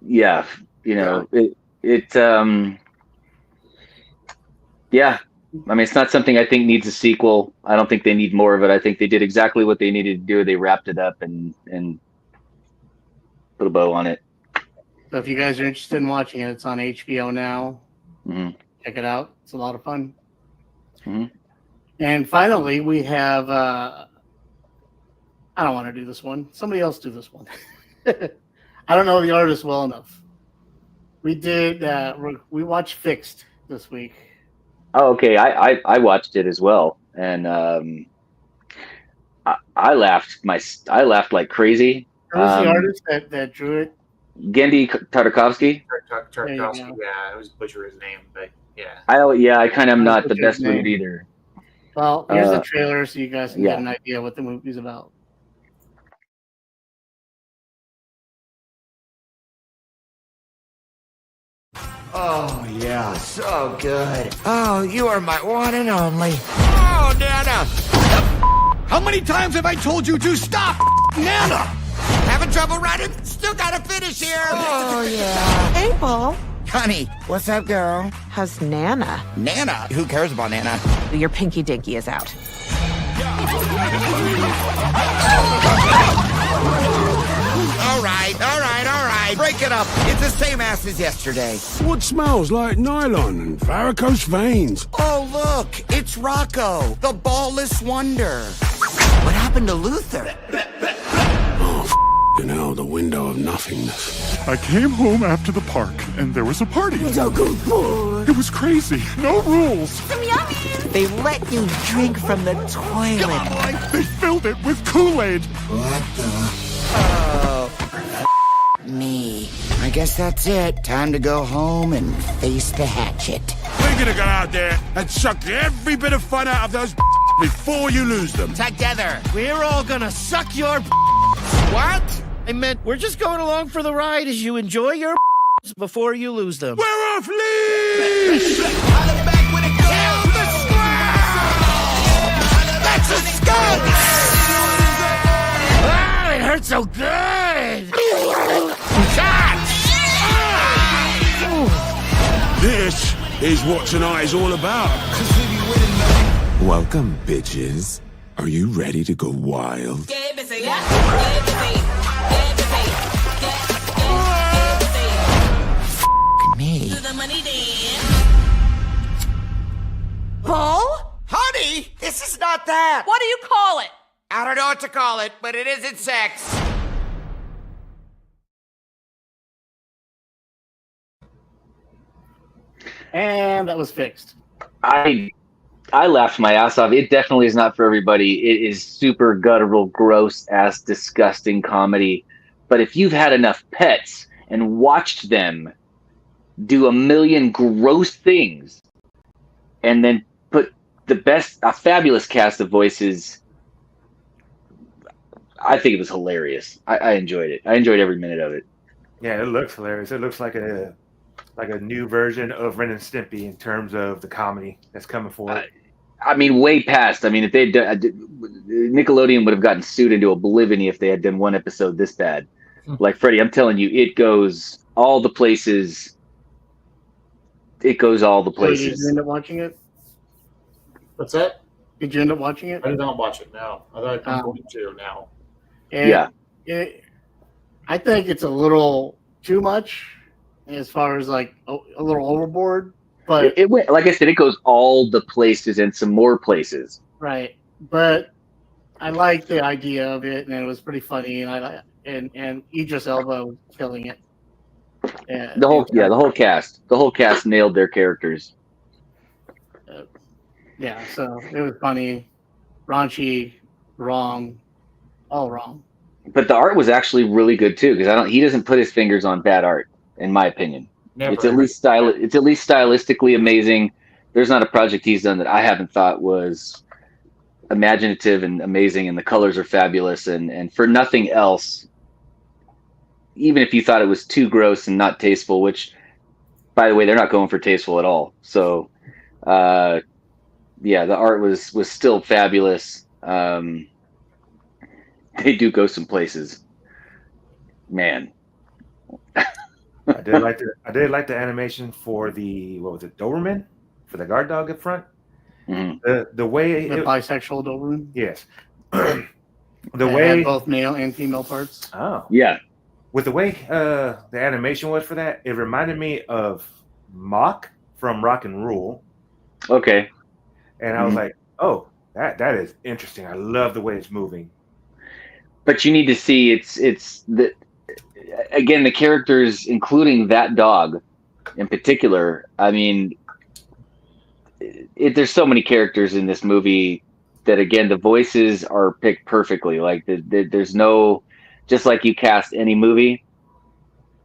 yeah. I mean, it's not something I think needs a sequel. I don't think they need more of it. I think they did exactly what they needed to do. They wrapped it up and put a bow on it. So if you guys are interested in watching it, it's on HBO now. Mm-hmm. Check it out. It's a lot of fun. Mm-hmm. And finally, we have. I don't want to do this one. Somebody else do this one. I don't know the artist well enough. We did. We watched Fixed this week. Oh, okay. I watched it as well, and I laughed. I laughed like crazy. Who was the artist that drew it? Gendy Tartakovsky. Tartakovsky. Yeah, I always butcher his name, but yeah. I kind of am not the best with it either. Well, here's the trailer so you guys can get an idea what the movie's about. Oh, yeah, so good. Oh, you are my one and only. Oh, Nana! How many times have I told you to stop, Nana? Having trouble running? Still gotta finish here. Oh, yeah. Hey, Paul. Honey, what's up, girl? How's Nana? Nana? Who cares about Nana? Your pinky dinky is out. All right. Break it up. It's the same ass as yesterday. What smells like nylon and varicose veins? Oh, look. It's Rocco, the ballless wonder. What happened to Luther? Oh, the window of nothingness. I came home after the park, and there was a party. So good boy. It was crazy. No rules. Some yummies. They let you drink from the toilet. They filled it with Kool-Aid. What the? Oh, me. I guess that's it. Time to go home and face the hatchet. We're gonna go out there and suck every bit of fun out of those before you lose them. Together. We're all gonna suck your What? I meant we're just going along for the ride as you enjoy your before you lose them. We're off leash! That's a skunk! Ah, it hurts so good! This is what tonight is all about. Welcome, bitches. Are you ready to go wild? Me. Paul? Honey, this is not that. What do you call it? I don't know what to call it, but it isn't sex. And that was Fixed. I laughed my ass off. It definitely is not for everybody. It is super guttural, gross ass, disgusting comedy. But if you've had enough pets and watched them do a million gross things and then put a fabulous cast of voices, I think it was hilarious. I enjoyed it. I enjoyed every minute of it. Yeah, it looks hilarious. It looks like a new version of Ren and Stimpy in terms of the comedy that's coming forward. I mean, way past. I mean, if they'd done, Nickelodeon would have gotten sued into oblivion if they had done one episode this bad. Like Freddie, I'm telling you, it goes all the places. It goes all the So did you places. end up watching it? What's that? Did you end up watching it? I did not watch it now. I thought I'm going to now. Yeah. I think it's a little too much as far as like a little overboard, but It went, like I said, it goes all the places and some more places. right. But I like the idea of it, and it was pretty funny, and and Idris Elba was killing it. The whole cast nailed their characters. Yeah, so it was funny, raunchy, wrong, all wrong. But the art was actually really good too, because he doesn't put his fingers on bad art, in my opinion. Never. It's at least stylistically amazing. There's not a project he's done that I haven't thought was imaginative and amazing, and the colors are fabulous. And for nothing else, even if you thought it was too gross and not tasteful, which, by the way, they're not going for tasteful at all. So, yeah, the art was still fabulous. They do go some places, man. I did like the animation for the Doberman, for the guard dog up front. Mm-hmm. The way the bisexual Doberman. Yes. The way both male and female parts. Oh yeah. With the way the animation was for that, it reminded me of Mock from Rock and Rule. Okay. And I was like, oh, that is interesting. I love the way it's moving. But you need to see it's the again, the characters, including that dog in particular. I mean, there's so many characters in this movie that, again, the voices are picked perfectly. Like there's no, just like you cast any movie,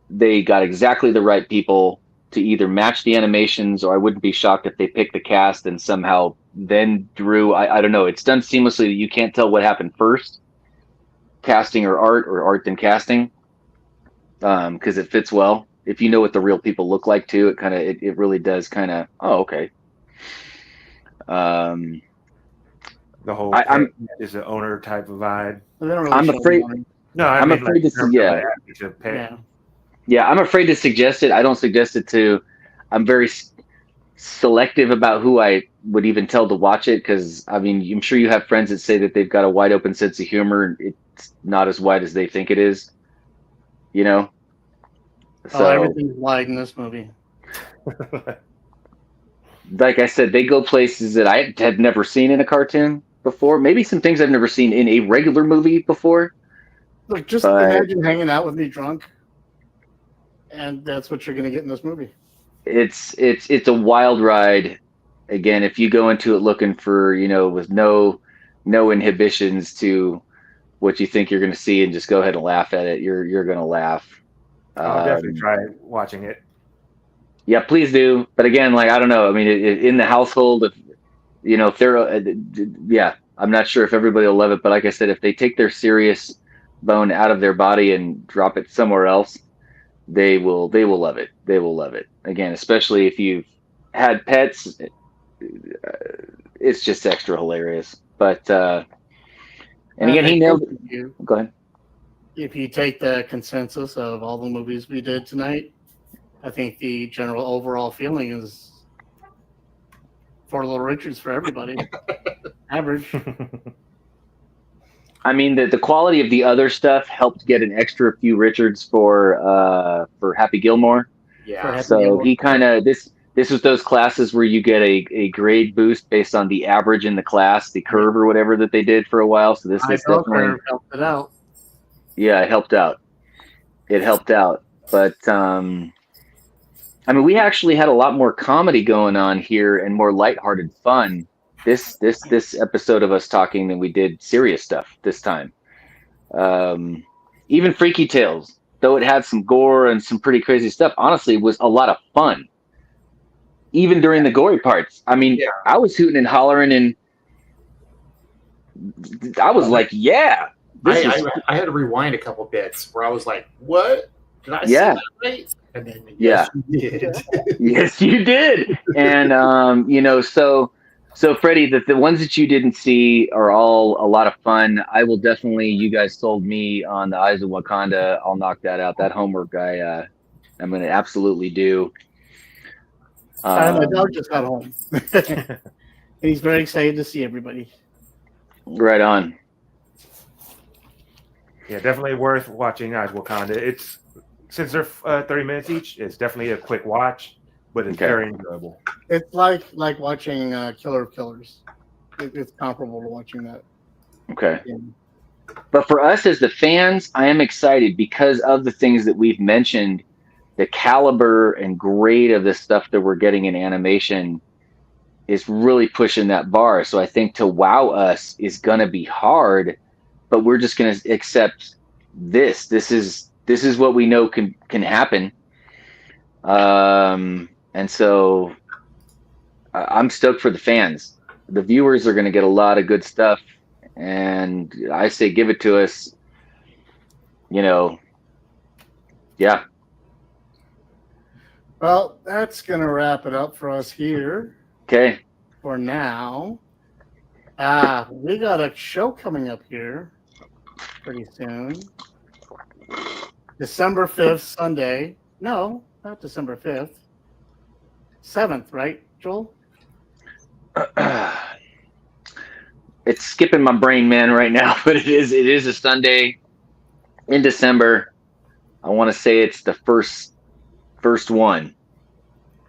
they got exactly the right people to either match the animations, or I wouldn't be shocked if they picked the cast and somehow then drew. I don't know. It's done seamlessly that you can't tell what happened first, casting or art then casting, because it fits well. If you know what the real people look like too, it really does kind of, oh, okay. The whole is an owner type of vibe. I'm afraid. No, I'm afraid to see. Yeah, I'm afraid to suggest it. I don't suggest it to. I'm very selective about who I would even tell to watch it, because I mean, I'm sure you have friends that say that they've got a wide open sense of humor. It's not as wide as they think it is. You know. So everything's wide in this movie. Like I said, they go places that I had never seen in a cartoon before. Maybe some things I've never seen in a regular movie before. Look, just imagine hanging out with me drunk, and that's what you're going to get in this movie. It's a wild ride. Again, if you go into it looking for, with no inhibitions to what you think you're going to see, and just go ahead and laugh at it, you're going to laugh. I'll definitely try watching it. Yeah, please do. But again, like, I don't know. I mean, in the household, if they're, yeah, I'm not sure if everybody will love it. But like I said, if they take their serious bone out of their body and drop it somewhere else, they will love it. They will love it. Again, especially if you've had pets, it's just extra hilarious. But and again, he nailed it. Go ahead. If you take the consensus of all the movies we did tonight, I think the general overall feeling is for Little Richards for everybody. Average. I mean, the quality of the other stuff helped get an extra few Richards for Happy Gilmore. Yeah. So he kind of this was those classes where you get a grade boost based on the average in the class, the curve or whatever that they did for a while. So this was definitely helped it out. Yeah, it helped out. But I mean, we actually had a lot more comedy going on here and more lighthearted fun this episode of us talking than we did serious stuff this time. Even Freaky Tales, though it had some gore and some pretty crazy stuff, honestly was a lot of fun. Even during the gory parts. I mean, I was hooting and hollering, and I was like, yeah. I had to rewind a couple bits where I was like, what? Did I say that right? And then, yes, you did. Yes, you did. And, so So, Freddie, the ones that you didn't see are all a lot of fun. I will definitely. You guys sold me on the Eyes of Wakanda. I'll knock that out. That homework I'm going to absolutely do. My dog just got home. And he's very excited to see everybody. Right on. Yeah, definitely worth watching Eyes of Wakanda. It's since they're 30 minutes each, it's definitely a quick watch, but it's very enjoyable. It's like watching Killer of Killers. It's comparable to watching that. Okay. But for us as the fans, I am excited because of the things that we've mentioned. The caliber and grade of the stuff that we're getting in animation is really pushing that bar. So I think to wow us is going to be hard, but we're just going to accept this. This is what we know can happen. And so I'm stoked for the fans. The viewers are going to get a lot of good stuff. And I say, give it to us, yeah. Well, that's going to wrap it up for us here. Okay. For now. We got a show coming up here pretty soon. December 5th, Sunday. No, not December 5th. 7th, right, Joel? It's skipping my brain, man, right now, but it is a Sunday in December. I want to say it's the first one.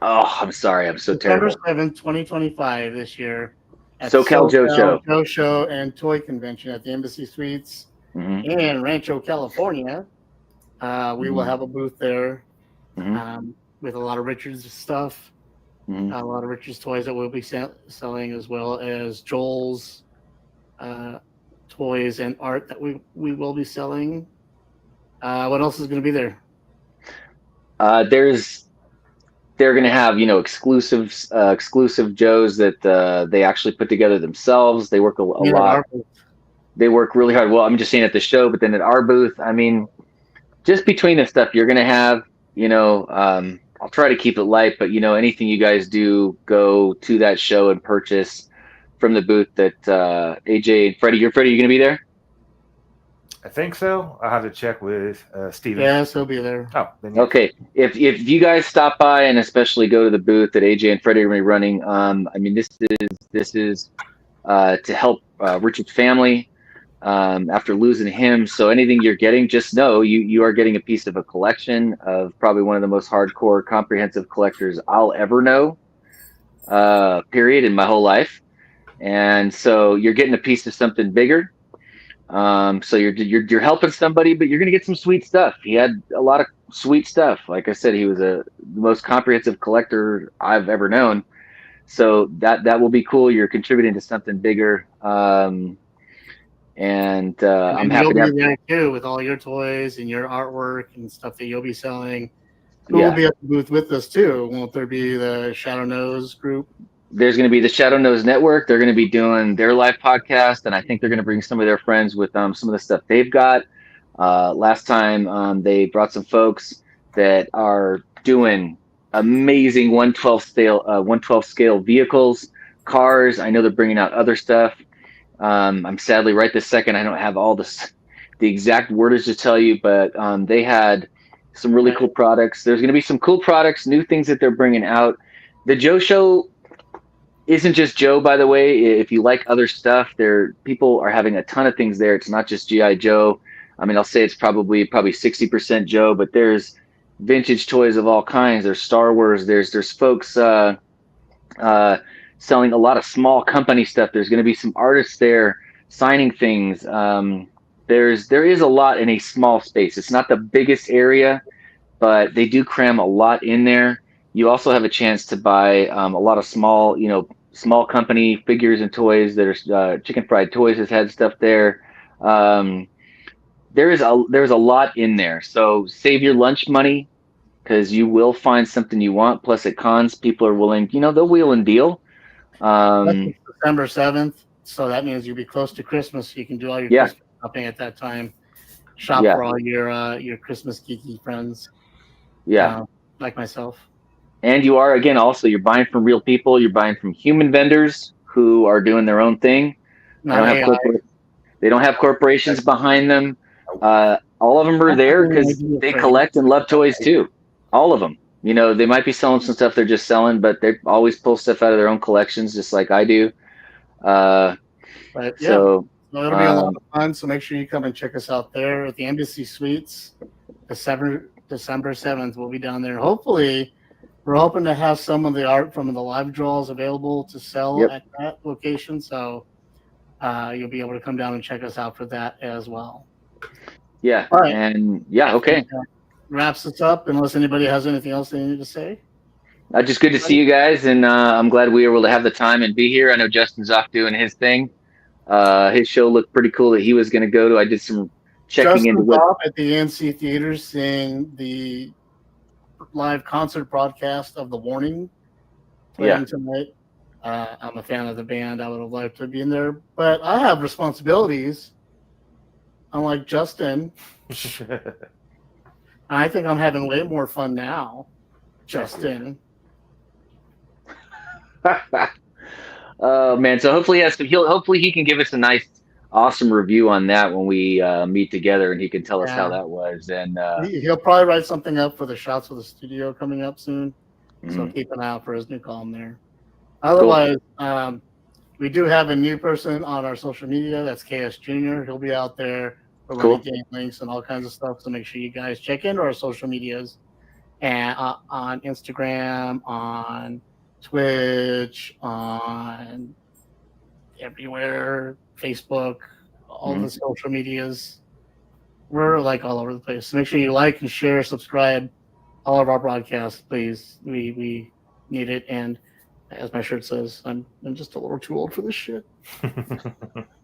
Oh, I'm sorry. I'm so terrible. December 7th, 2025 this year. At SoCal Joe Show. Joe Show and Toy Convention at the Embassy Suites in Rancho, California. We will have a booth there with a lot of Richard's stuff, a lot of Richard's toys that we'll be selling, as well as Joel's toys and art that we will be selling. What else is going to be there? They're going to have, exclusive Joes that they actually put together themselves. They work a lot. They work really hard. Well, I'm just saying at the show, but then at our booth, I mean, just between the stuff you're going to have, I'll try to keep it light, but anything you guys do, go to that show and purchase from the booth that AJ and Freddie, you going to be there? I think so. I'll have to check with Steven. Yes, he'll be there. Oh, then okay. If you guys stop by and especially go to the booth that AJ and Freddie are going to be running, I mean, this is to help Richard's family after losing him. So anything you're getting, just know you are getting a piece of a collection of probably one of the most hardcore, comprehensive collectors I'll ever know, period, in my whole life. And so you're getting a piece of something bigger. So you're helping somebody, but you're going to get some sweet stuff. He had a lot of sweet stuff. Like I said, he was the most comprehensive collector I've ever known. So that will be cool. You're contributing to something bigger. And I'm happy you'll to have be there too with all your toys and your artwork and stuff that you'll be selling. Who will be at the booth with us too? Won't there be the Shadow Nose group? There's going to be the Shadow Nose Network. They're going to be doing their live podcast, and I think they're going to bring some of their friends with some of the stuff they've got. Last time they brought some folks that are doing amazing 112 scale vehicles, cars. I know they're bringing out other stuff. I'm sadly right this second I don't have all the exact wordage to tell you, but they had some really cool products. There's going to be some cool products, new things that they're bringing out. The Joe Show isn't just Joe, by the way. If you like other stuff, people are having a ton of things there. It's not just G.I. Joe. I mean, I'll say it's probably 60% Joe, but there's vintage toys of all kinds. There's Star Wars. There's folks selling a lot of small company stuff. There's going to be some artists there signing things. There is a lot in a small space. It's not the biggest area, but they do cram a lot in there. You also have a chance to buy a lot of small company figures and toys. There's Chicken Fried Toys has had stuff there. There's a lot in there. So save your lunch money because you will find something you want. Plus at cons, people are willing, they'll wheel and deal. That's December 7th. So that means you'll be close to Christmas. You can do all your Christmas shopping at that time. Shop for all your Christmas geeky friends. Yeah. Like myself. And you are, again, also, you're buying from real people. You're buying from human vendors who are doing their own thing. They don't have they don't have corporations behind them. All of them are there because they collect and love toys too. All of them. You know, they might be selling some stuff they're just selling, but they always pull stuff out of their own collections, just like I do. But yeah, So it'll be a lot of fun. So make sure you come and check us out there at the Embassy Suites. December 7th, we'll be down there. Hopefully, we're hoping to have some of the art from the live draws available to sell at that location. So you'll be able to come down and check us out for that as well. Yeah. All right. And yeah, okay. Wraps us up unless anybody has anything else they need to say. Just good to see you guys, and I'm glad we were able to have the time and be here. I know Justin's off doing his thing. His show looked pretty cool that he was going to go to. I did some checking into what at the ANC Theater seeing the live concert broadcast of The Warning playing tonight. I'm a fan of the band. I would have liked to be in there, but I have responsibilities. Unlike Justin, I think I'm having way more fun now, Justin. Oh man! So hopefully he can give us a nice, awesome review on that when we meet together, and he can tell us how that was. And he'll probably write something up for the Shots of the Studio coming up soon. So keep an eye out for his new column there. Otherwise, we do have a new person on our social media. That's KS Jr. He'll be out there providing game links and all kinds of stuff. So make sure you guys check into our social medias and on Instagram, on Twitch, on everywhere, Facebook, all the social medias. We're like all over the place. So make sure you like and share, subscribe all of our broadcasts, please. We need it. And as my shirt says, I'm just a little too old for this shit.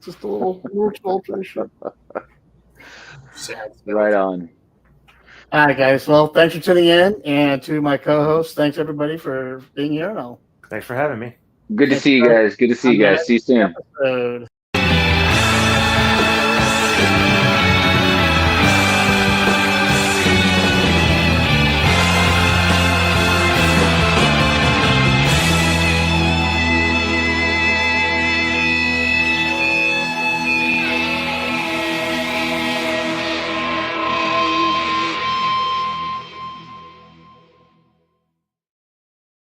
Just a little too old for this shit. Right on. All right, guys. Well, thanks for tuning in, and to my co-hosts, thanks everybody for being here. Thanks for having me. Good to see you guys. Good to see you guys. See you soon. Episode.